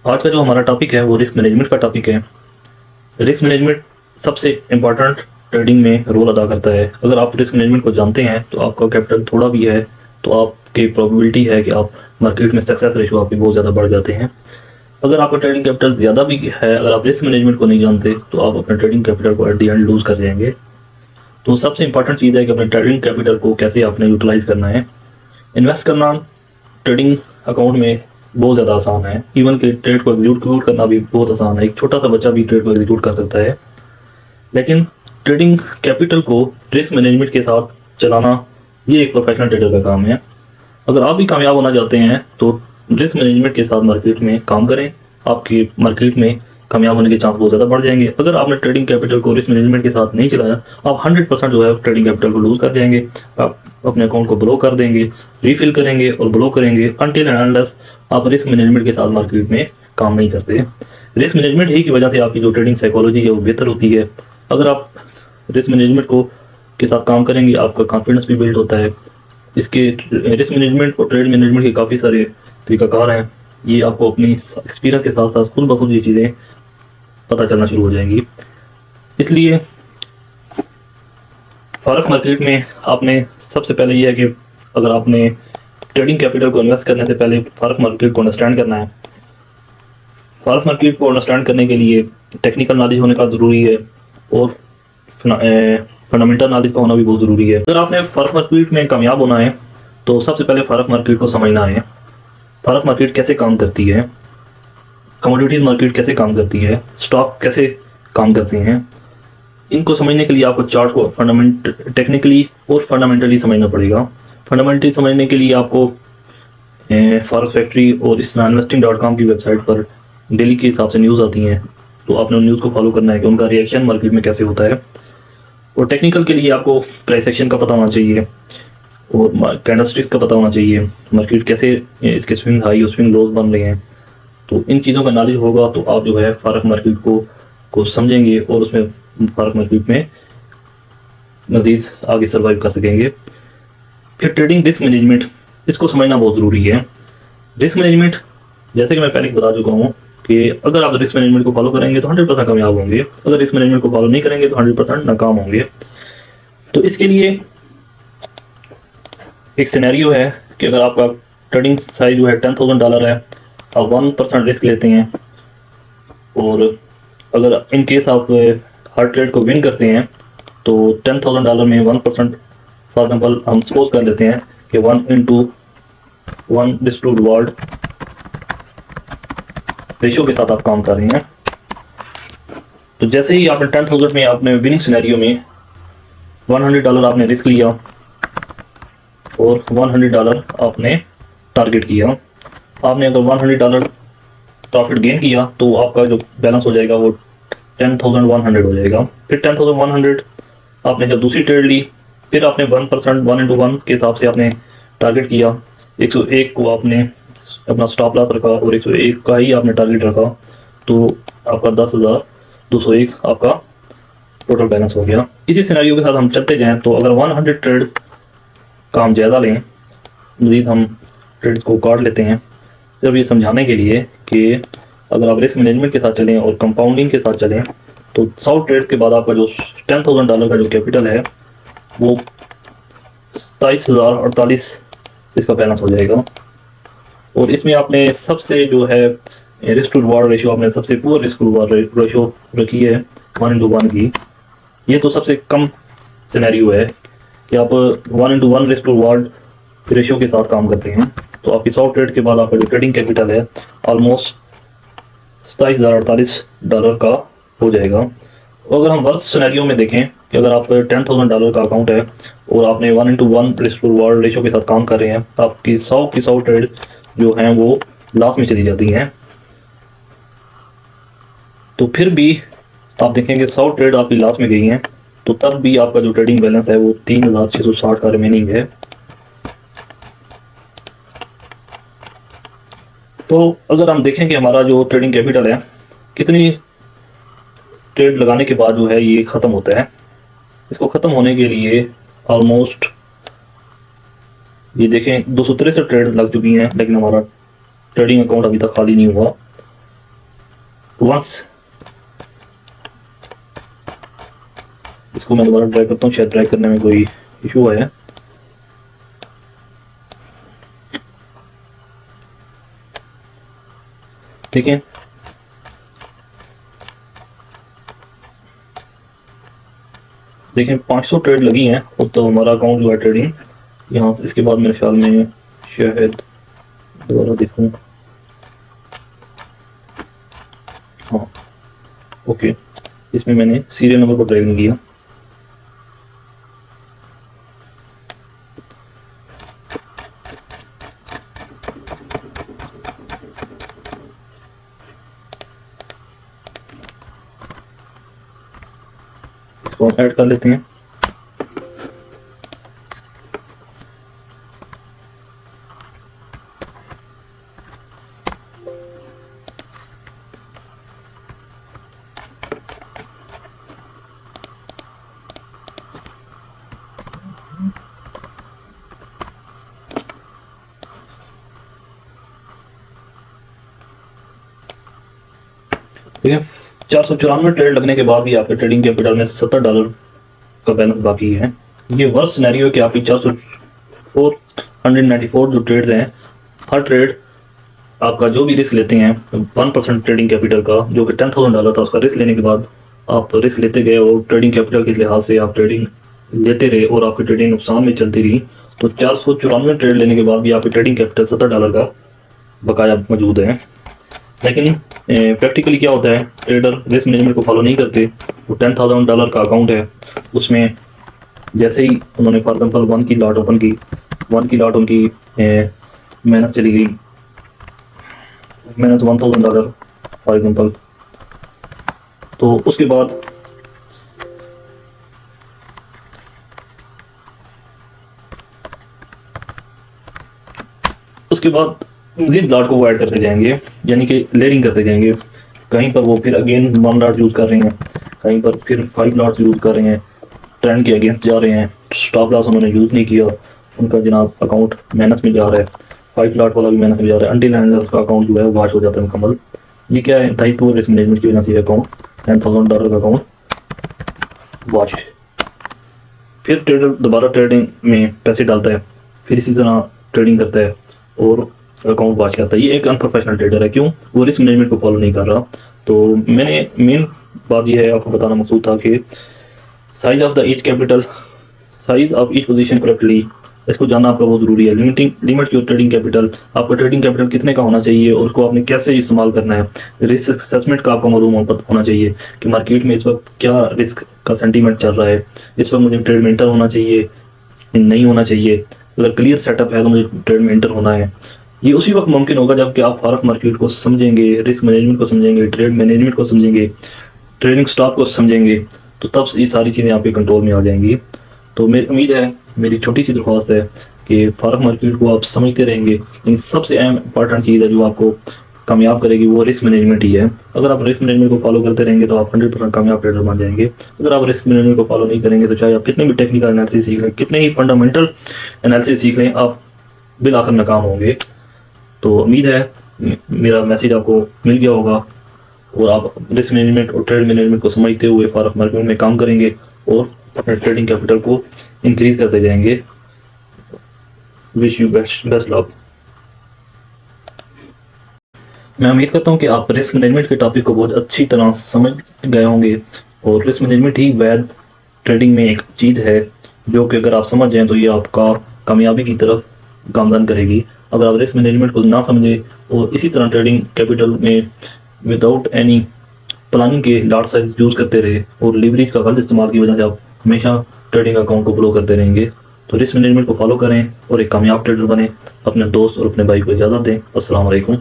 आज का जो हमारा टॉपिक है वो रिस्क मैनेजमेंट का टॉपिक है। रिस्क मैनेजमेंट सबसे इम्पोर्टेंट ट्रेडिंग में रोल अदा करता है। अगर आप रिस्क मैनेजमेंट को जानते हैं तो आपका कैपिटल थोड़ा भी है तो आपकी प्रोबेबिलिटी है कि आप मार्केट में सक्सेस रेशो आपके बहुत ज़्यादा बढ़ जाते हैं। अगर आपका ट्रेडिंग कैपिटल ज़्यादा भी है, अगर आप रिस्क मैनेजमेंट को नहीं जानते तो आप अपने ट्रेडिंग कैपिटल को एट द एंड लूज कर जाएंगे। तो सबसे इंपॉर्टेंट चीज़ है कि अपने ट्रेडिंग कैपिटल को कैसे आपने यूटिलाइज करना है। इन्वेस्ट करना ट्रेडिंग अकाउंट में बहुत ज़्यादा आसान है। इवन कि ट्रेड को एग्जीक्यूट करना भी बहुत आसान है। एक छोटा सा बच्चा भी ट्रेड को एग्जीक्यूट कर सकता है। लेकिन ट्रेडिंग कैपिटल को रिस्क मैनेजमेंट के साथ चलाना ये एक प्रोफेशनल ट्रेडर का काम है। अगर आप भी कामयाब होना चाहते हैं तो रिस्क मैनेजमेंट के साथ मार्केट में काम करें। आपकी मार्केट में कामयाब होने के चांस बहुत ज़्यादा बढ़ जाएंगे। अगर आपने ट्रेडिंग कैपिटल को रिस्क मैनेजमेंट के साथ नहीं चलाया, आप 100% जो है ट्रेडिंग कैपिटल को लूज कर जाएंगे। आप अपने अकाउंट को ब्लॉक कर देंगे, रीफिल करेंगे और ब्लॉक करेंगे अनटिल एंड अनलेस आप रिस्क मैनेजमेंट के साथ मार्केट में काम नहीं करते। रिस्क मैनेजमेंट ही की वजह से आपकी जो ट्रेडिंग साइकोलॉजी है वो बेहतर होती है। अगर आप रिस्क मैनेजमेंट को के साथ काम करेंगे, आपका कॉन्फिडेंस भी बिल्ड होता है। इसके रिस्क मैनेजमेंट और ट्रेड मैनेजमेंट के काफ़ी सारे तरीकाकार हैं। ये आपको अपनी एक्सपीरियंस के साथ साथ खुद ब खुद ये चीज़ें पता चलना शुरू हो जाएंगी। इसलिए फॉरेक्स मार्केट में आपने सबसे पहले ये है कि अगर आपने ट्रेडिंग कैपिटल को इन्वेस्ट करने से पहले फॉरेक्स मार्केट को अंडरस्टैंड करना है। फॉरेक्स मार्केट को अंडरस्टैंड करने के लिए टेक्निकल नॉलेज होने का ज़रूरी है और फंडामेंटल नॉलेज का होना भी बहुत ज़रूरी है। अगर आपने फॉरेक्स मार्केट में कामयाब होना है तो सबसे पहले फॉरेक्स मार्केट को समझना है। फॉरेक्स मार्केट कैसे काम करती है, कमोडिटीज मार्केट कैसे काम करती है, स्टॉक कैसे काम करते हैं। इनको समझने के लिए आपको चार्ट को टेक्निकली और फंडामेंटली समझना पड़ेगा। फंडामेंटली समझने के लिए आपको फॉरेक्स फैक्ट्री और इस इन्वेस्टिंग.com की वेबसाइट पर डेली के हिसाब से न्यूज़ आती हैं, तो आपने उन न्यूज़ को फॉलो करना है कि उनका रिएक्शन मार्केट में कैसे होता है। और टेक्निकल के लिए आपको प्राइस एक्शन का पता होना चाहिए और कैंडलस्टिक्स का पता होना चाहिए, मार्केट कैसे इसके स्विंग हाई और स्विंग लोज बन रहे हैं। तो इन चीज़ों का नॉलेज होगा तो आप जो है फॉरेक्स मार्केट को समझेंगे और उसमें फॉरेक्स मार्केट में मज़ीद आगे सर्वाइव कर सकेंगे। फिर ट्रेडिंग रिस्क मैनेजमेंट, इसको समझना बहुत ज़रूरी है। रिस्क मैनेजमेंट जैसे कि मैं पहले बता चुका हूँ कि अगर आप रिस्क मैनेजमेंट को फॉलो करेंगे तो 100% कामयाब होंगे। अगर रिस्क मैनेजमेंट को फॉलो नहीं करेंगे तो 100% नाकाम होंगे। तो इसके लिए एक सिनेरियो है कि अगर आपका ट्रेडिंग साइज जो है $10,000 है, आप 1% रिस्क लेते हैं और अगर इन केस आप हर ट्रेड को विन करते हैं तो $10,000 में 1%, फॉर एग्जाम्पल हम सपोज कर लेते हैं कि 1:1 रिवॉर्ड रेशियो के साथ आप काम कर रहे हैं। तो जैसे ही आपने 10,000 में आपने विनिंग सिनेरियो में $100 आपने रिस्क लिया और $100 आपने टारगेट किया। आपने अगर $100 प्रॉफिट गेन किया तो आपका जो बैलेंस हो जाएगा वो 10,100 हो जाएगा। फिर 10,100 आपने जब दूसरी ट्रेड ली, फिर आपने 1% 1:1 के हिसाब से आपने टारगेट किया। 101 को आपने अपना स्टॉप लॉस रखा और 101 का ही आपने टारगेट रखा, तो आपका 10,201 आपका टोटल बैलेंस हो गया। इसी सिनेरियो के साथ हम चलते जाएं तो अगर 100 ट्रेड्स का हम जायज़ा लें, मज़ीद हम ट्रेड्स को काट लेते हैं सिर्फ ये समझाने के लिए कि अगर आप रिस्क मैनेजमेंट के साथ चलें और कंपाउंडिंग के साथ चलें तो 100 ट्रेड्स के बाद आपका जो $10,000 का जो कैपिटल है वो 27,048 इसका बैलेंस हो जाएगा। और इसमें आपने सबसे जो है रिस्क टू रिवॉर्ड रेशियो, आपने सबसे poor risk to reward ratio रखी है 1:1 की। ये तो सबसे कम सिनेरियो है कि आप 1:1 रिस्क टू रिवॉर्ड रेशियो के साथ काम करते हैं तो आपकी 100 ट्रेड के बाद आपका जो ट्रेडिंग कैपिटल है ऑलमोस्ट $27,048 का हो जाएगा। अगर हम वर्स्ट सिनेरियो में देखें कि अगर आप $10,000 का अकाउंट है और आपने 1:1 रिस्क टू रिवॉर्ड रेशियो के साथ काम कर रहे हैं, आपकी 100 की 100 ट्रेड जो हैं वो लॉस में चली जाती हैं। तो फिर भी आप देखेंगे 100 ट्रेड आपकी लॉस में गई हैं तो तब भी आपका जो ट्रेडिंग बैलेंस है वो 3,660 का रिमेनिंग है। तो अगर हम देखें कि हमारा जो ट्रेडिंग कैपिटल है कितनी ट्रेड लगाने के बाद जो है ये ख़त्म होता है, इसको ख़त्म होने के लिए ऑलमोस्ट ये देखें 263 ट्रेड लग चुकी हैं, लेकिन हमारा ट्रेडिंग अकाउंट अभी तक खाली नहीं हुआ। वंस इसको मैं दोबारा ड्रैग करता हूँ, शायद ड्रैग करने में कोई इशू आया। ठीक है, देखें 500 ट्रेड लगी हैं तो हमारा अकाउंट जो है ट्रेडिंग यहाँ से, इसके बाद मेरे ख्याल में शायद दोबारा देखूँ, हाँ ओके, इसमें मैंने सीरियल नंबर को ड्रैग नहीं किया। इसको ऐड कर लेते हैं। ठीक है, 494 ट्रेड लगने के बाद भी आपके ट्रेडिंग कैपिटल में $70 का बैलेंस बाकी है। ये वर्स्ट सिनेरियो है कि आपकी 494 जो ट्रेड हैं, हर ट्रेड आपका जो भी रिस्क लेते हैं 1% ट्रेडिंग कैपिटल का, जो कि $10,000 था, उसका रिस्क लेने के बाद आप रिस्क लेते गए और ट्रेडिंग कैपिटल के लिहाज से आप ट्रेडिंग लेते रहे और आपकी ट्रेडिंग नुकसान में चलती रही, तो 494 ट्रेड लेने के बाद भी आपकी ट्रेडिंग कैपिटल $70 का बकाया मौजूद है। लेकिन प्रैक्टिकली क्या होता है, ट्रेडर रिस्क मैनेजमेंट को फॉलो नहीं करते। वो $10,000 का अकाउंट है, उसमें जैसे ही उन्होंने फॉर एग्जाम्पल 1 की लॉट ओपन की, 1 की लॉट उनकी मेहनत चली गई, मेहनत $1,000 फॉर एग्जाम्पल, तो उसके बाद मजीद लॉट को वो ऐड करते जाएंगे, यानी कि लेयरिंग करते जाएंगे। कहीं पर वो फिर अगेन 1 लॉट यूज़ कर रहे हैं, कहीं पर फिर 5 लॉट्स यूज़ कर रहे हैं, ट्रेंड के अगेंस्ट जा रहे हैं, स्टॉप लॉस उन्होंने यूज़ नहीं किया, उनका जनाब अकाउंट मेहनत में जा रहा है, 5 लॉट वाला भी मेहनत में जा रहा है, अंटिल एंड उसका अकाउंट जो है वॉश हो जाता है मुकम्मल। ये क्या है, इंतहाई पुअर रिस्क मैनेजमेंट की वजह से अकाउंट $10,000 का अकाउंट वॉश। फिर ट्रेडर दोबारा ट्रेडिंग में पैसे डालता है, फिर इसी तरह ट्रेडिंग करता है और अकाउंट वॉच करता है। ये एक अनप्रोफेशनल ट्रेडर है, क्यों, वो रिस्क मैनेजमेंट को फॉलो नहीं कर रहा। तो मैंने मेन बात यह है आपको बताना मकसूद था कि size of the each capital, size of each position correctly, इसको जानना आपका बहुत ज़रूरी है। लिमिट योर ट्रेडिंग कैपिटल, आपका ट्रेडिंग कैपिटल कितने का होना चाहिए और उसको आपने कैसे इस्तेमाल करना है। रिस्क असेसमेंट का आपको मालूम होना चाहिए कि मार्केट में इस वक्त क्या रिस्क का सेंटीमेंट चल रहा है, इस वक्त मुझे ट्रेड में एंटर होना चाहिए, नहीं होना चाहिए। अगर क्लियर सेटअप है तो मुझे ट्रेड में एंटर होना है। ये उसी वक्त मुमकिन होगा जबकि आप फॉरेक्स मार्केट को समझेंगे, रिस्क मैनेजमेंट को समझेंगे, ट्रेड मैनेजमेंट को समझेंगे, ट्रेडिंग स्टॉप को समझेंगे, तो तब ये सारी चीज़ें आपके कंट्रोल में आ जाएंगी। तो मेरी उम्मीद है, मेरी छोटी सी दरख्वास्त है कि फॉरेक्स मार्केट को आप समझते रहेंगे, लेकिन सबसे अहम इंपॉर्टेंट चीज़ है जो आपको कामयाब करेगी वो रिस्क मैनेजमेंट ही है। अगर आप रिस्क मैनेजमेंट को फॉलो करते रहेंगे तो आप 100% कामयाब ट्रेडर बन जाएंगे। अगर आप रिस्क मैनेजमेंट को फॉलो नहीं करेंगे तो चाहे आप कितने भी टेक्निकल एनालिसिस सीख लें, कितने ही फंडामेंटल एनालिसिस सीख लें, आप बिल आखिर नाकाम होंगे। तो उम्मीद है मेरा मैसेज आपको मिल गया होगा और आप रिस्क मैनेजमेंट और ट्रेड मैनेजमेंट को समझते हुए फॉरेक्स मार्केट में काम करेंगे और अपने ट्रेडिंग कैपिटल को इंक्रीज करते जाएंगे। Wish you best luck. मैं उम्मीद करता हूँ कि आप रिस्क मैनेजमेंट के टॉपिक को बहुत अच्छी तरह समझ गए होंगे और रिस्क मैनेजमेंट ही वैध ट्रेडिंग में एक चीज़ है जो कि अगर आप समझ जाएं तो ये आपका कामयाबी की तरफ गामजन करेगी। अगर आप रिस्क मैनेजमेंट को ना समझे और इसी तरह ट्रेडिंग कैपिटल में विदाउट एनी प्लानिंग के लार्ज साइज यूज़ करते रहे और लीवरेज का गलत इस्तेमाल की वजह से आप हमेशा ट्रेडिंग अकाउंट को ब्लो करते रहेंगे। तो रिस्क मैनेजमेंट को फॉलो करें और एक कामयाब ट्रेडर बने। अपने दोस्त और अपने भाई को इजाज़त दें। अस्सलाम वालेकुम।